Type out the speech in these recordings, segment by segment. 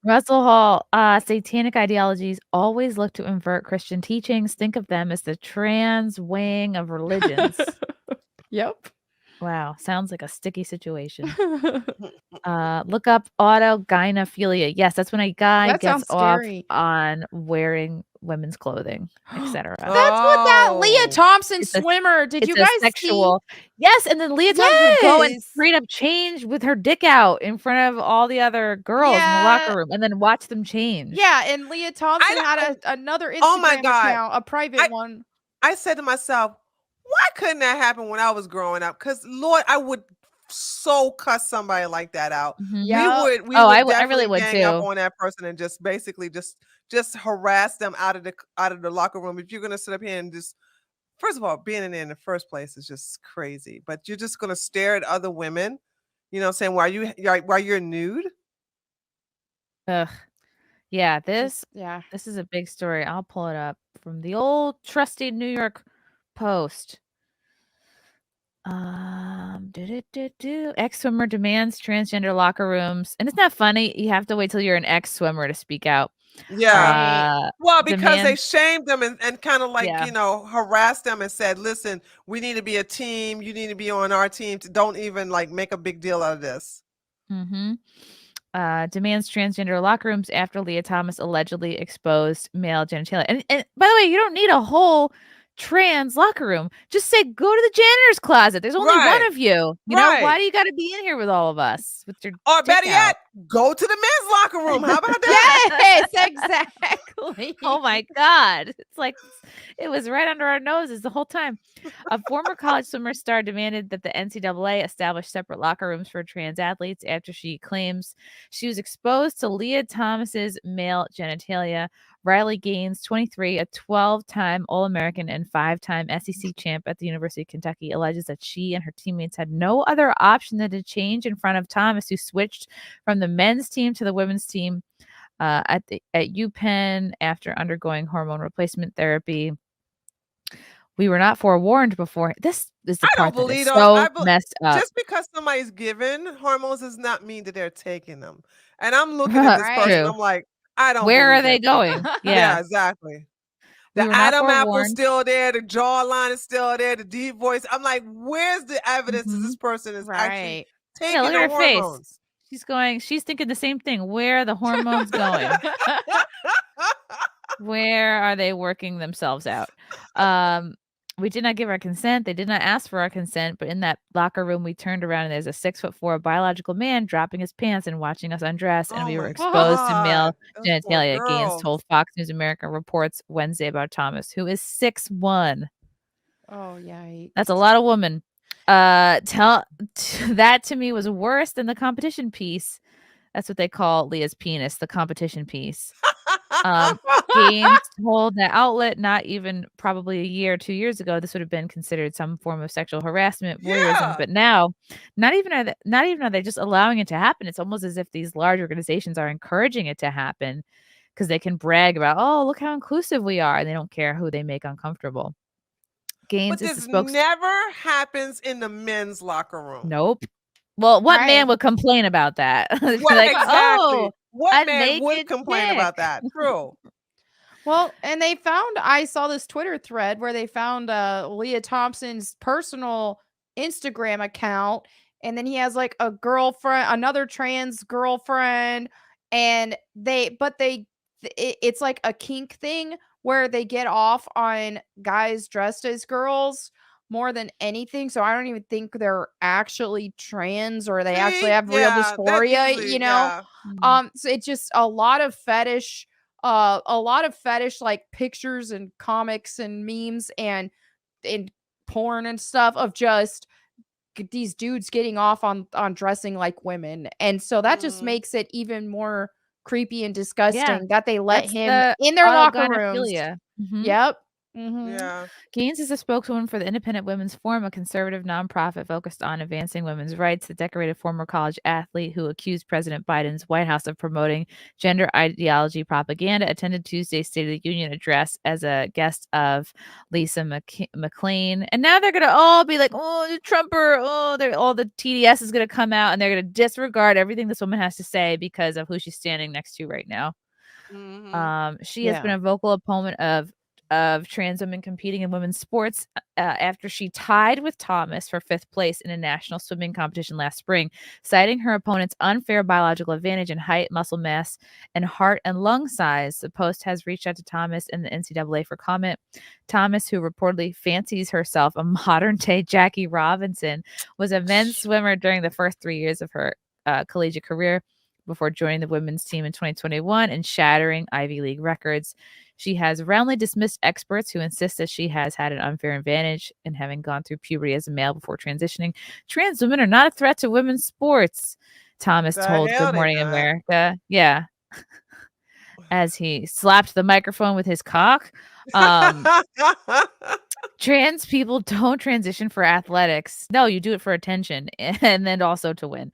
Russell Hall, satanic ideologies always look to invert Christian teachings. Think of them as the trans wing of religions. Yep. Wow, sounds like a sticky situation. Look up autogynephilia. Yes, that's when a guy That gets sounds off scary. on wearing women's clothing, etc. That's what that Lia Oh. Thompson It's a swimmer. Did it's you a guys see? sexual. Yes, and then Leah Thomas would go and Yes. straight up change with her dick out in front of all the other girls in the locker Yeah. room and then watch them change. Yeah, and Lia Thompson had don't- another Oh my Instagram God. account, a private one. I said to myself, why couldn't that happen when I was growing up? Because Lord, I would so cuss somebody like that out. Mhm. Yeah. We Oh, would I definitely really would gang up too. on that person and just basically just harass them out of the locker room. If you're gonna sit up here and just, first of all, being in there in the first place is just crazy. But you're just gonna stare at other women, saying while you're nude. Ugh. Yeah, Yeah. this is a big story. I'll pull it up from the old trusty New York Post. Ex-swimmer demands transgender locker rooms. And it's not funny. You have to wait till you're an ex-swimmer to speak out. Yeah. Well, because they Demands shamed them and kind of like, Yeah. harassed them and said, listen, we need to be a team. You need to be on our team. Don't even like make a big deal out of this. demands transgender locker rooms after Leah Thomas allegedly exposed male genitalia. And by the way, you don't need a whole trans locker room. Just say go to the janitor's closet. There's only one Right. of you. You know, why do you got to be in here with all of us with your Or dick better out? yet, go to the men's locker room. How about that? Yes, exactly. Oh my God. It's like it was right under our noses the whole time. A former college swimmer star demanded that the NCAA establish separate locker rooms for trans athletes after she claims she was exposed to Leah Thomas's male genitalia. Riley Gaines, 23, a 12-time All-American and 5-time SEC champ at the University of Kentucky, alleges that she and her teammates had no other option than to change in front of Thomas, who switched from the men's team to the women's team at UPenn after undergoing hormone replacement therapy. We were not forewarned before. This is the part that is so messed up. Just because somebody's given hormones does not mean that they're taking them. And I'm looking at this person, True. I'm like, I don't Where believe are they that. going? Yeah, exactly. We The were not Adam apple's forewarned. still there, the jawline is still there, the deep voice. I'm like, where's the evidence that this person is actually taking look the at her hormones? face. She's thinking the same thing. Where are the hormones going? Where are they working themselves out? We did not give our consent. They did not ask for our consent. But in that locker room, we turned around and there's a 6'4" biological man dropping his pants and watching us undress. And we were exposed to male genitalia. Gaines told Fox News America Reports Wednesday about Thomas, who is 6'1". Oh, yikes. That's a lot of women. That to me was worse than the competition piece. That's what they call Leah's penis, the competition piece. Gaines told the outlet not even probably a year or 2 years ago this would have been considered some form of sexual harassment, voyeurism. But now, not even are they just allowing it to happen. It's almost as if these large organizations are encouraging it to happen because they can brag about, oh, look how inclusive we are, and they don't care who they make uncomfortable. Gaines but is this never happens in the men's locker room. Nope. Well, what man would complain about that? Well, like, exactly. Oh, what man would complain about that? True. Well, and I saw this Twitter thread where they found Leah Thompson's personal Instagram account, and then he has like a girlfriend, another trans girlfriend, and it's like a kink thing where they get off on guys dressed as girls more than anything. So I don't even think they're actually trans or they actually have real dysphoria, so it's just a lot of fetish like pictures and comics and memes and porn and stuff of just these dudes getting off on dressing like women. And so that just makes it even more creepy and disgusting that they let him in their locker rooms. Mm-hmm. Yep. Yeah. Gaines is a spokeswoman for the Independent Women's Forum, a conservative nonprofit focused on advancing women's rights. The decorated former college athlete who accused President Biden's White House of promoting gender ideology propaganda attended Tuesday's State of the Union address as a guest of Lisa McLean. And now they're going to all be like, oh, the Trumper, all the TDS is going to come out and they're going to disregard everything this woman has to say because of who she's standing next to right now. She has been a vocal opponent of trans women competing in women's sports after she tied with Thomas for 5th place in a national swimming competition last spring, citing her opponent's unfair biological advantage in height, muscle mass, and heart and lung size. The Post has reached out to Thomas and the NCAA for comment. Thomas, who reportedly fancies herself a modern-day Jackie Robinson, was a men's swimmer during the first 3 years of her collegiate career before joining the women's team in 2021 and shattering Ivy League records. She has roundly dismissed experts who insist that she has had an unfair advantage in having gone through puberty as a male before transitioning. Trans women are not a threat to women's sports, Thomas told Good Morning America. Yeah. As he slapped the microphone with his cock. Trans people don't transition for athletics. No, you do it for attention and then also to win.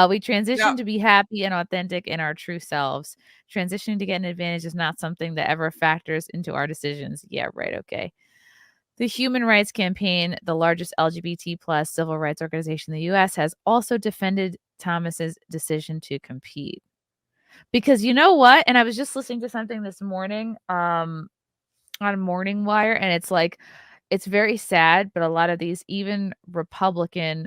We transition to be happy and authentic in our true selves. Transitioning to get an advantage is not something that ever factors into our decisions. Yeah, right. Okay. The Human Rights Campaign, the largest LGBT plus civil rights organization in the U.S., has also defended Thomas's decision to compete. Because you know what? And I was just listening to something this morning on Morning Wire, and it's like, it's very sad, but a lot of these, even Republican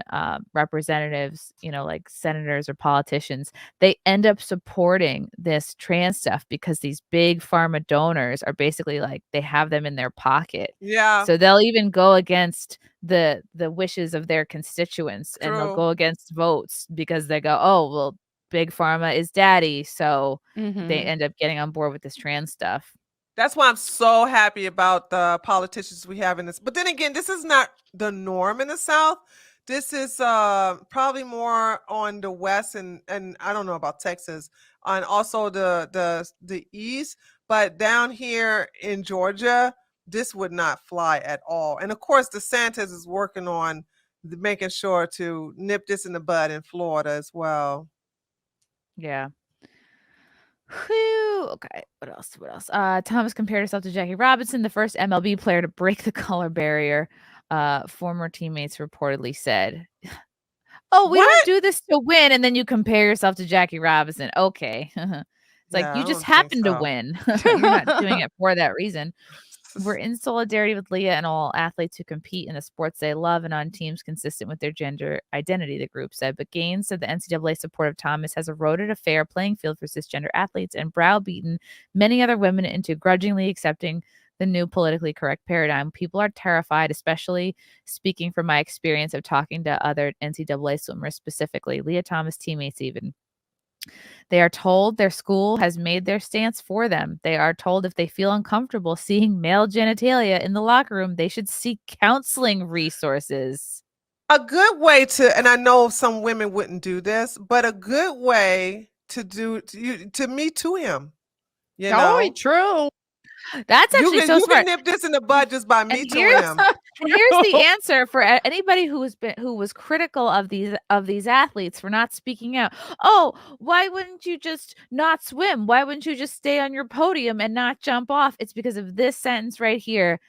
representatives, like senators or politicians, they end up supporting this trans stuff because these big pharma donors are basically like, they have them in their pocket. Yeah. So they'll even go against the wishes of their constituents. True. And they'll go against votes because they go, oh, well, big pharma is daddy. So they end up getting on board with this trans stuff. That's why I'm so happy about the politicians we have in this. But then again, this is not the norm in the South. This is probably more on the West and I don't know about Texas, and also the East. But down here in Georgia, this would not fly at all. And of course, DeSantis is working on making sure to nip this in the bud in Florida as well. Yeah. Whew. Okay. What else? Thomas compared herself to Jackie Robinson, the first MLB player to break the color barrier. Former teammates reportedly said, "Oh, we don't do this to win," and then you compare yourself to Jackie Robinson. Okay. It's like you just happen to win. You're not doing it for that reason. We're in solidarity with Lia and all athletes who compete in the sports they love and on teams consistent with their gender identity, the group said. But Gaines said the NCAA support of Thomas has eroded a fair playing field for cisgender athletes and browbeaten many other women into grudgingly accepting the new politically correct paradigm. People are terrified, especially speaking from my experience of talking to other NCAA swimmers, specifically Lia Thomas teammates even. They are told their school has made their stance for them. They are told if they feel uncomfortable seeing male genitalia in the locker room, they should seek counseling resources. A good way to, and I know some women wouldn't do this, but a good way to me to him. True. That's actually so smart. You can nip this in the bud just by me to him. And here's the answer for anybody who was critical of these athletes for not speaking out. Oh, why wouldn't you just not swim? Why wouldn't you just stay on your podium and not jump off? It's because of this sentence right here.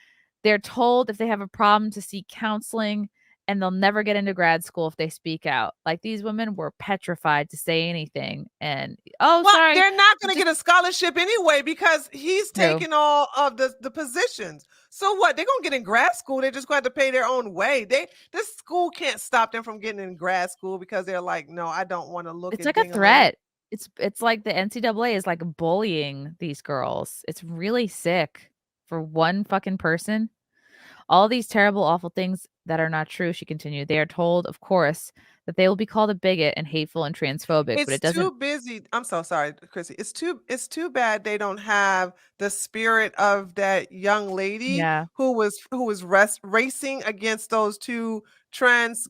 They're told if they have a problem to seek counseling, and they'll never get into grad school if they speak out. Like, these women were petrified to say anything. And sorry, they're not going to get a scholarship anyway because he's taking all of the positions. So what? They're going to get in grad school. They're just going to have to pay their own way. This school can't stop them from getting in grad school because they're like, no, I don't want to look. It's like a threat. It's like the NCAA is like bullying these girls. It's really sick for one fucking person. All these terrible, awful things that are not true, she continued. They are told, of course, that they will be called a bigot and hateful and transphobic. It's but it doesn't. Too busy. I'm so sorry, Chrissy. It's too bad they don't have the spirit of that young lady who was racing against those two trans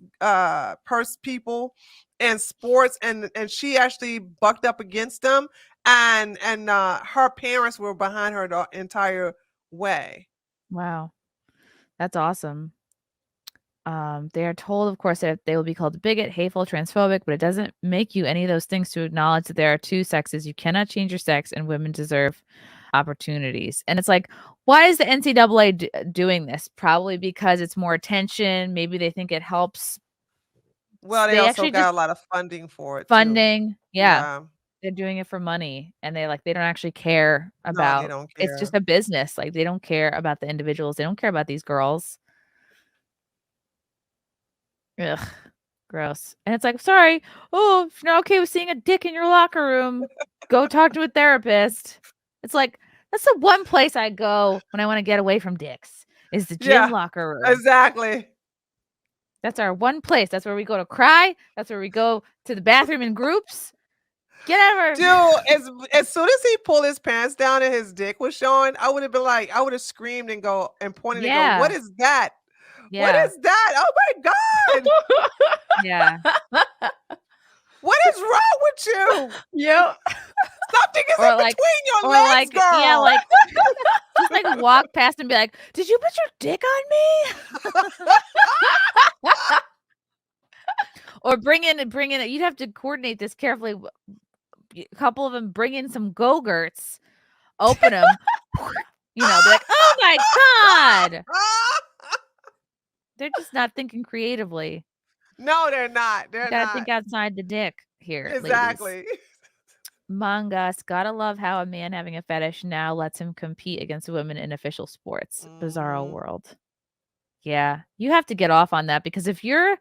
people in sports, and she actually bucked up against them, and her parents were behind her the entire way. Wow. That's awesome. They are told, of course, that they will be called bigot, hateful, transphobic, but it doesn't make you any of those things to acknowledge that there are two sexes. You cannot change your sex, and women deserve opportunities. And it's like, why is the NCAA doing this? Probably because it's more attention. Maybe they think it helps. Well, they also got a lot of funding for it too. Funding. Yeah. They're doing it for money, and they don't actually care about. No, they don't care. It's just a business. Like, they don't care about the individuals. They don't care about these girls. Ugh, gross. And it's like, sorry, oh, if you're not okay with seeing a dick in your locker room, go talk to a therapist. It's like, that's the one place I go when I want to get away from dicks, is the gym locker room. Exactly. That's our one place. That's where we go to cry. That's where we go to the bathroom in groups. Get over. Dude, as soon as he pulled his pants down and his dick was showing, I would have been like, I would have screamed and pointed and go, what is that? Yeah. What is that? Oh my God. Yeah. What is wrong with you? Yep. Something is in between your legs, girl. Yeah, like just walk past and be like, did you put your dick on me? Or bring in. You'd have to coordinate this carefully. A couple of them bring in some Go-Gurts, open them, be like, oh my God. They're just not thinking creatively. No, they're not. They're gotta think outside the dick here. Exactly. Ladies. Mangas, gotta love how a man having a fetish now lets him compete against women in official sports. Bizarro world. Yeah, you have to get off on that, because if you're,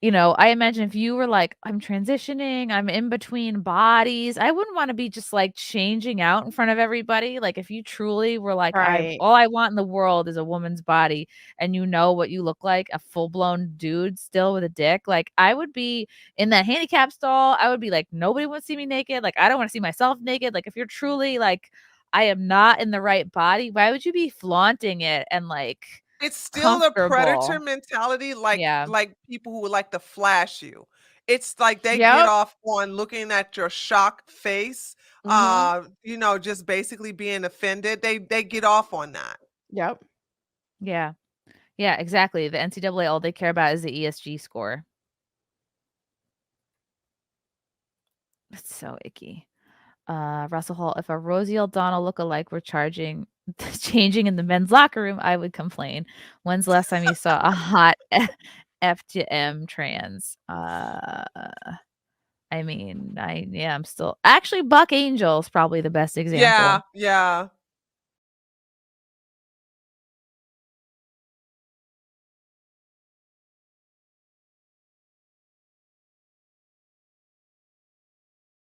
I imagine if you were like, I'm transitioning, I'm in between bodies, I wouldn't want to be just like changing out in front of everybody. Like, if you truly were like, Right. all I want in the world is a woman's body, and you know what you look like, a full-blown dude still with a dick, like, I would be in that handicap stall. I would be like, nobody would see me naked. Like, I don't want to see myself naked. Like, if you're truly like, I am not in the right body, why would you be flaunting it and like, it's still a predator mentality, like people who would like to flash you. It's like they get off on looking at your shocked face, just basically being offended. They get off on that. Yep. Yeah. Yeah, exactly. The NCAA, all they care about is the ESG score. It's so icky. Russell Hall, if a Rosie O'Donnell lookalike were changing in the men's locker room, I would complain. When's the last time you saw a hot F to M trans? I mean, I'm still actually Buck Angel's probably the best example. Yeah.